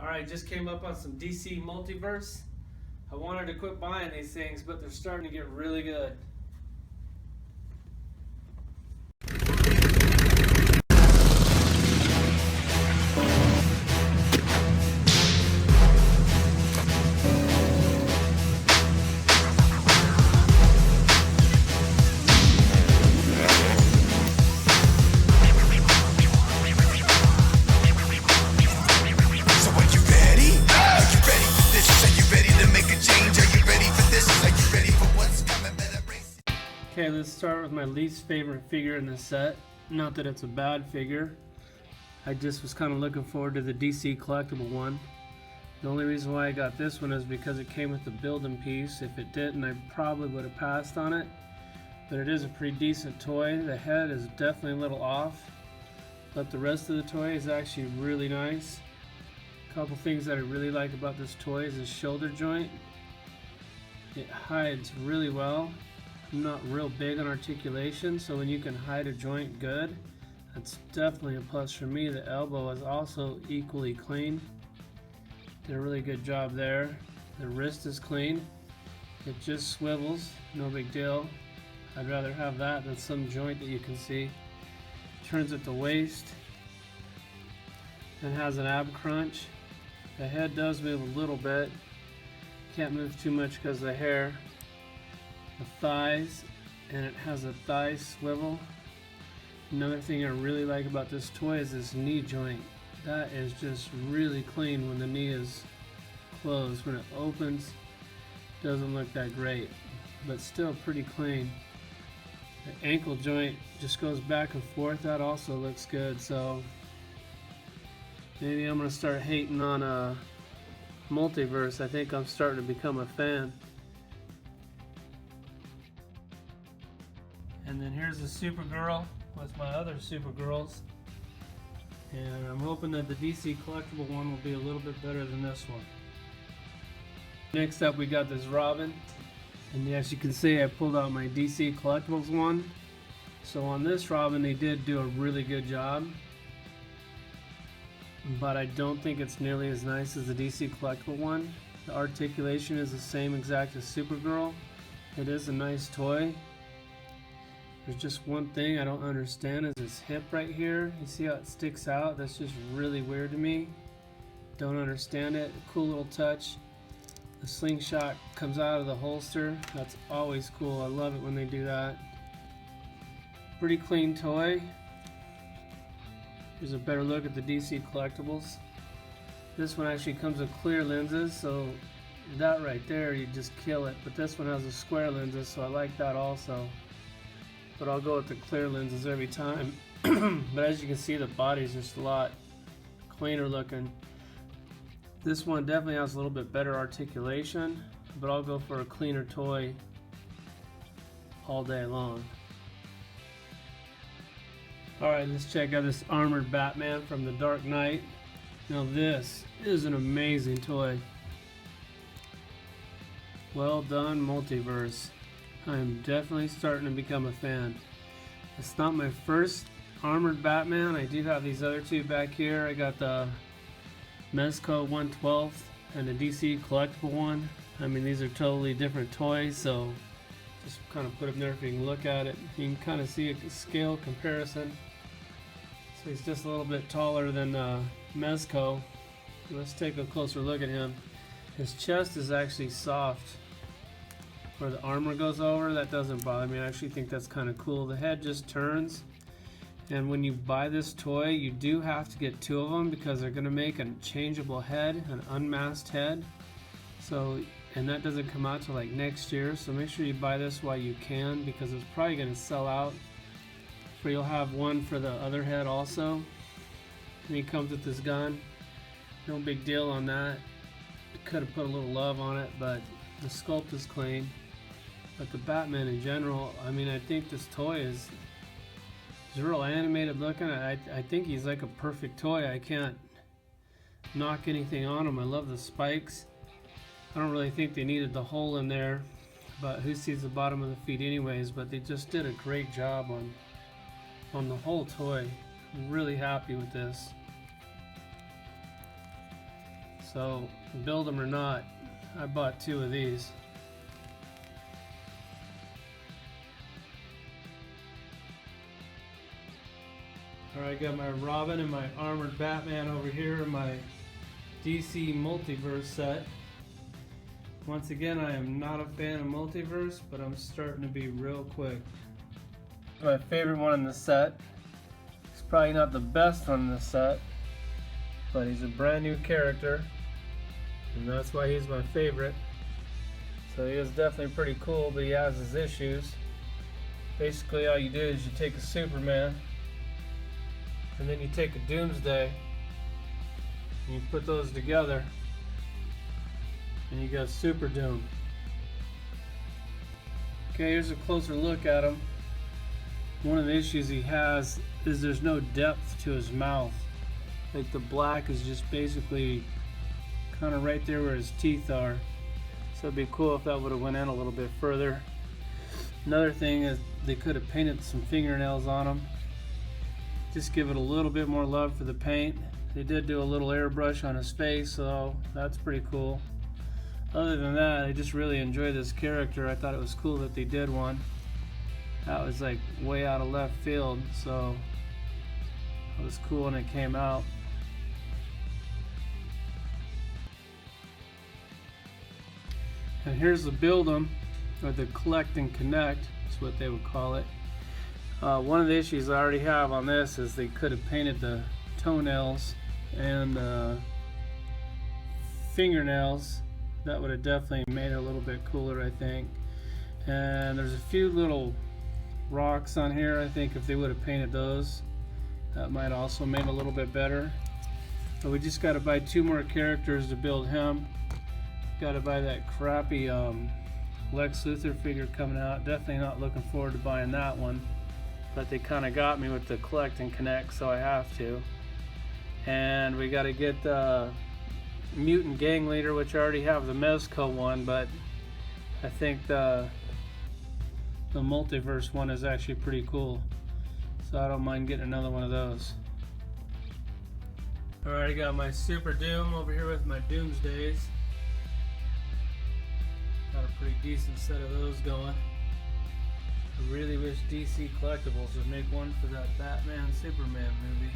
Alright, just came up on some DC Multiverse. I wanted to quit buying these things, but they're starting to get really good. Okay, let's start with my least favorite figure in the set. Not that it's a bad figure. I just was kind of looking forward to the DC collectible one. The only reason why I got this one is because it came with the building piece. If it didn't, I probably would have passed on it. But it is a pretty decent toy. The head is definitely a little off, but the rest of the toy is actually really nice. A couple things that I really like about this toy is the shoulder joint. It hides really well. I'm not real big on articulation, so when you can hide a joint good, that's definitely a plus for me. The elbow is also equally clean. Did a really good job there. The wrist is clean. It just swivels, no big deal. I'd rather have that than some joint that you can see. Turns at the waist and has an ab crunch. The head does move a little bit. Can't move too much because of the hair. The thighs, and it has a thigh swivel. Another thing I really like about this toy is this knee joint. That is just really clean when the knee is closed. When it opens, doesn't look that great, but still pretty clean. The ankle joint just goes back and forth. That also looks good. So maybe I'm gonna start hating on Multiverse. I think I'm starting to become a fan. And then here's the Supergirl with my other Supergirls. And I'm hoping that the DC collectible one will be a little bit better than this one. Next up we got this Robin. And as you can see, I pulled out my DC collectibles one. So on this Robin they did do a really good job. But I don't think it's nearly as nice as the DC collectible one. The articulation is the same exact as Supergirl. It is a nice toy. There's just one thing I don't understand is this hip right here. You see how it sticks out? That's just really weird to me. Don't understand it. Cool little touch. The slingshot comes out of the holster. That's always cool. I love it when they do that. Pretty clean toy. Here's a better look at the DC collectibles. This one actually comes with clear lenses, so that right there, you just kill it. But this one has a square lenses, so I like that also. But I'll go with the clear lenses every time. But as you can see, the body's just a lot cleaner looking. This one definitely has a little bit better articulation, but I'll go for a cleaner toy all day long. Alright, let's check out this armored Batman from the Dark Knight. Now this is an amazing toy. Well done, Multiverse. I'm definitely starting to become a fan. It's not my first armored Batman. I do have these other two back here. I got the Mezco 112th and the DC collectible one. I mean, these are totally different toys, so just kind of put them there if you can look at it. You can kind of see a scale comparison. So he's just a little bit taller than Mezco. Let's take a closer look at him. His chest is actually soft. Where the armor goes over, that doesn't bother me. I actually think that's kind of cool. The head just turns, and when you buy this toy, you do have to get two of them because they're going to make a changeable head, an unmasked head. So, and that doesn't come out till like next year. So make sure you buy this while you can because it's probably going to sell out. But you'll have one for the other head also. And he comes with this gun. No big deal on that. Could have put a little love on it, but the sculpt is clean. But the Batman in general, I mean, I think this toy is real animated looking. I think he's like a perfect toy. I can't knock anything on him. I love the spikes. I don't really think they needed the hole in there, but who sees the bottom of the feet anyways? But they just did a great job on the whole toy. I'm really happy with this. So build them or not, I bought 2 of these. Alright, got my Robin and my armored Batman over here in my DC Multiverse set. Once again, I am not a fan of Multiverse, but I'm starting to be real quick. My favorite one in the set. He's probably not the best one in the set, but he's a brand new character, and that's why he's my favorite. So he is definitely pretty cool, but he has his issues. Basically all you do is you take a Superman, and then you take a Doomsday, and you put those together, and you got Super Doom. Okay, here's a closer look at him. One of the issues he has is there's no depth to his mouth. Like the black is just basically kind of right there where his teeth are. So it'd be cool if that would have went in a little bit further. Another thing is they could have painted some fingernails on him. Just give it a little bit more love for the paint. They did do a little airbrush on his face, so that's pretty cool. Other than that, I just really enjoy this character. I thought it was cool that they did one. That was like way out of left field, so it was cool when it came out. And here's the build 'em, or the collect and connect, is what they would call it. One of the issues I already have on this is they could have painted the toenails and fingernails. That would have definitely made it a little bit cooler, I think. And there's a few little rocks on here. I think if they would have painted those, that might also made it a little bit better. But we just got to buy 2 more characters to build him. Got to buy that crappy Lex Luthor figure coming out. Definitely not looking forward to buying that one, but they kind of got me with the collect and connect, so I have to. And we got to get the Mutant Gang Leader, which I already have the Mezco one, but I think the Multiverse one is actually pretty cool, so I don't mind getting another one of those. Alright, I got my Super Doom over here with my Doomsdays. Got a pretty decent set of those going. I really wish DC Collectibles would make one for that Batman Superman movie.